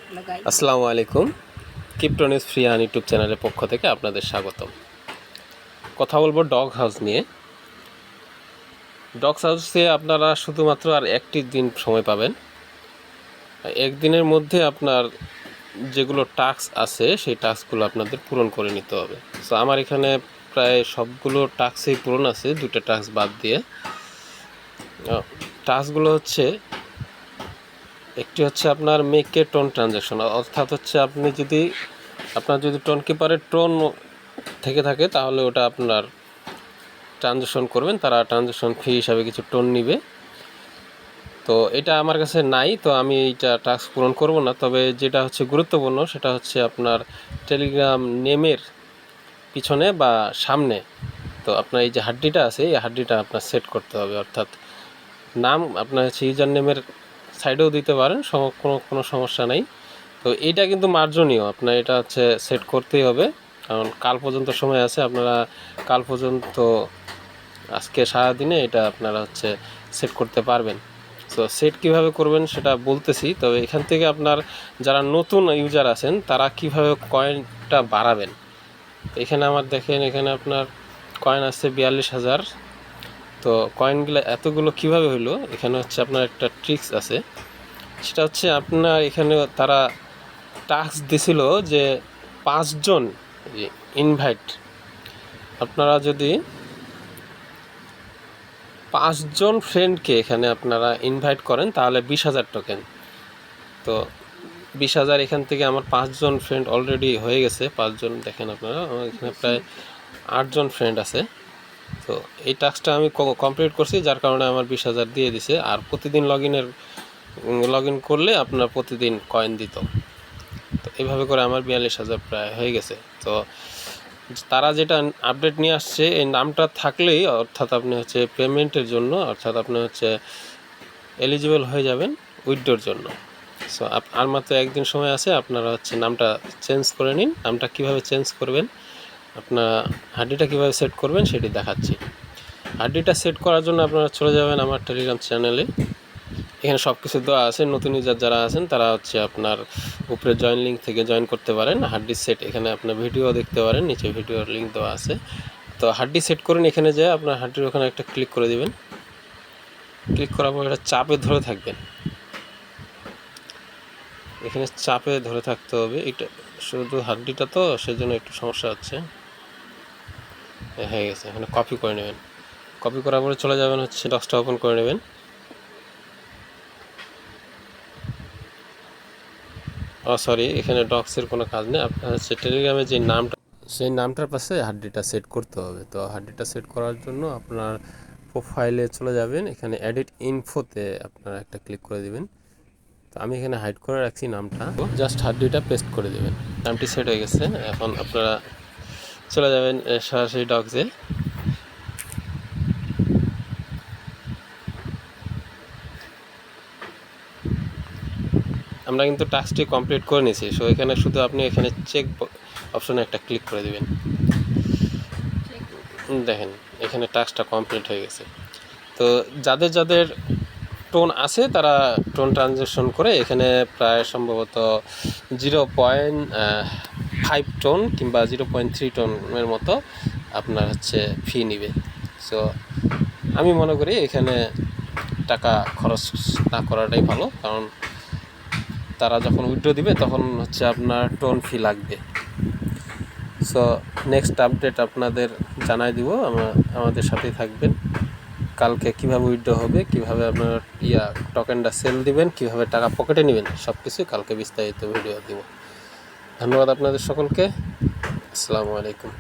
আসসালামু আলাইকুম। ক্রিপ্টোনিউজ free earn YouTube চ্যানেলের পক্ষ থেকে আপনাদের স্বাগতম। কথা বলবো ডগ হাউস নিয়ে। ডগ হাউসে আপনারা শুধুমাত্র আর একটি দিন সময় পাবেন। একদিনের মধ্যে আপনার যেগুলো টাস্ক আছে সেই টাস্কগুলো আপনাদের পূরণ করে নিতে হবে। সো আমার এখানে প্রায় সবগুলো টাস্কই পূরণ আছে, দুটো টাস্ক বাদ দিয়ে। টাস্কগুলো হচ্ছে, একটি হচ্ছে আপনার মেক এ টোন ট্রানজ্যাকশন, অর্থাৎ হচ্ছে আপনার যদি টোন কিপারের টোন থেকে থাকে তাহলে ওটা আপনার ট্রানজ্যাকশন করবেন, তারা ট্রানজ্যাকশন ফি হিসাবে কিছু টোন নিবে। তো এটা আমার কাছে নাই, তো আমি এইটা টাস্ক পূরণ করব না। তবে যেটা হচ্ছে গুরুত্বপূর্ণ সেটা হচ্ছে আপনার টেলিগ্রাম নেমের পিছনে বা সামনে তো আপনার এই যে হাড্ডিটা আছে, এই হাড্ডিটা আপনার সেট করতে হবে। অর্থাৎ নাম আপনার হচ্ছে ইউজার নেমের সাইডেও দিতে পারেন, কোনো সমস্যা নেই। তো এইটা কিন্তু মার্জনীয়, আপনার এটা হচ্ছে সেট করতেই হবে, কারণ কাল পর্যন্ত সময় আছে। আপনারা কাল পর্যন্ত, আজকে সারাদিনে এটা আপনারা হচ্ছে সেট করতে পারবেন। সো সেট কিভাবে করবেন সেটা বলতেছি। তবে এখান থেকে আপনার যারা নতুন ইউজার আছেন তারা কিভাবে কয়েনটা বাড়াবেন, এখানে আমার দেখেন, এখানে আপনার কয়েন আছে 42,000। তো কয়েনগুলো এতগুলো কিভাবে হইলো, এখানে হচ্ছে আপনার একটা ট্রিক্স আছে। সেটা হচ্ছে আপনার এখানে তারা টাস্ক দিছিল যে 5 জন ইনভাইট, আপনারা যদি 5 জন ফ্রেন্ডকে এখানে আপনারা ইনভাইট করেন তাহলে 20,000 টোকেন। তো 20,000 এখান থেকে আমার 5 জন ফ্রেন্ড অলরেডি হয়ে গেছে। 5 জন দেখেন আপনারা, আমার এখানে প্রায় 8 জন ফ্রেন্ড আছে। তো এই টাস্কটা আমি কমপ্লিট করছি, যার কারণে আমার 20,000 দিয়ে দিছে। আর প্রতিদিন লগ ইন করলে আপনার প্রতিদিন কয়েন দিত। তো এইভাবে করে আমার 42,000 প্রায় হয়ে গেছে। তো তারা যেটা আপডেট নিয়ে আসছে, এই নামটা থাকলেই অর্থাৎ আপনি হচ্ছে পেমেন্টের জন্য, অর্থাৎ আপনি হচ্ছে এলিজিবল হয়ে যাবেন উইথড্রোর জন্য। সো আর মাত্র একদিন সময় আছে, আপনারা হচ্ছে নামটা চেঞ্জ করে নিন। নামটা কিভাবে চেঞ্জ করবেন, আপনার হাড্ডিটা কীভাবে সেট করবেন সেটি দেখাচ্ছি। হাড্ডিটা সেট করার জন্য আপনারা চলে যাবেন আমার টেলিগ্রাম চ্যানেলে, এখানে সব কিছু দেওয়া আছে। নতুন ইউজার যারা আছেন তারা হচ্ছে আপনার উপরে জয়েন লিঙ্ক থেকে জয়েন করতে পারেন। হাড্ডি সেট, এখানে আপনার ভিডিও দেখতে পারেন, নিচে ভিডিওর লিঙ্ক দেওয়া আছে। তো হাড্ডি সেট করুন, এখানে যায় আপনার হাড্ডির ওখানে একটা ক্লিক করে দেবেন। ক্লিক করার পর এটা চাপে ধরে থাকবেন, এখানে চাপে ধরে থাকতে হবে। এটা শুধু হাড্ডিটা তো, সেজন্য একটু সমস্যা হচ্ছে। হয়ে গেছে, এখানে কপি করে নেবেন। কপি করার পরে চলে যাবেন হচ্ছে ডক্সটা ওপেন করে নেবেন। সরি, এখানে ডক্সের কোনো কাজ নেই। আপনার হচ্ছে টেলিগ্রামে যে নামটা, সেই নামটার পাশে হাড্ডিটা সেট করতে হবে। তো হাড্ডিটা সেট করার জন্য আপনার প্রোফাইলে চলে যাবেন, এখানে এডিট ইনফোতে আপনারা একটা ক্লিক করে দিবেন। তো আমি এখানে হাইড করে রাখছি নামটা, জাস্ট হাড্ডিটা পেস্ট করে দেবেন। নামটি সেট হয়ে গেছে। এখন আপনারা চলে যাবেন সরাসরি ডক্সে। আমরা কিন্তু টাস্কটি কমপ্লিট করে নিয়েছি। সো এখানে শুধু আপনি এখানে চেক অপশনে একটা ক্লিক করে দেবেন। দেখেন এখানে টাস্কটা কমপ্লিট হয়ে গেছে। তো যাদের টোন আছে তারা টোন ট্রানজ্যাকশন করে এখানে প্রায় সম্ভবত 0.5 টোন কিংবা 0.3 টোনের মতো আপনার হচ্ছে ফি নিবে। সো আমি মনে করি এখানে টাকা খরচ না করাটাই ভালো, কারণ তারা যখন উইথড্র দিবে তখন হচ্ছে আপনার টোন ফি লাগবে। সো নেক্সট আপডেট আপনাদের জানাই দিব, আমাদের সাথেই থাকবেন। কালকে কীভাবে উইথড্র হবে, কীভাবে আপনার টোকেনটা সেল দিবেন, কীভাবে টাকা পকেটে নেবেন, সব কিছু কালকে বিস্তারিত ভিডিও দিব। ধন্যবাদ আপনাদের সকলকে। আসসালামু আলাইকুম।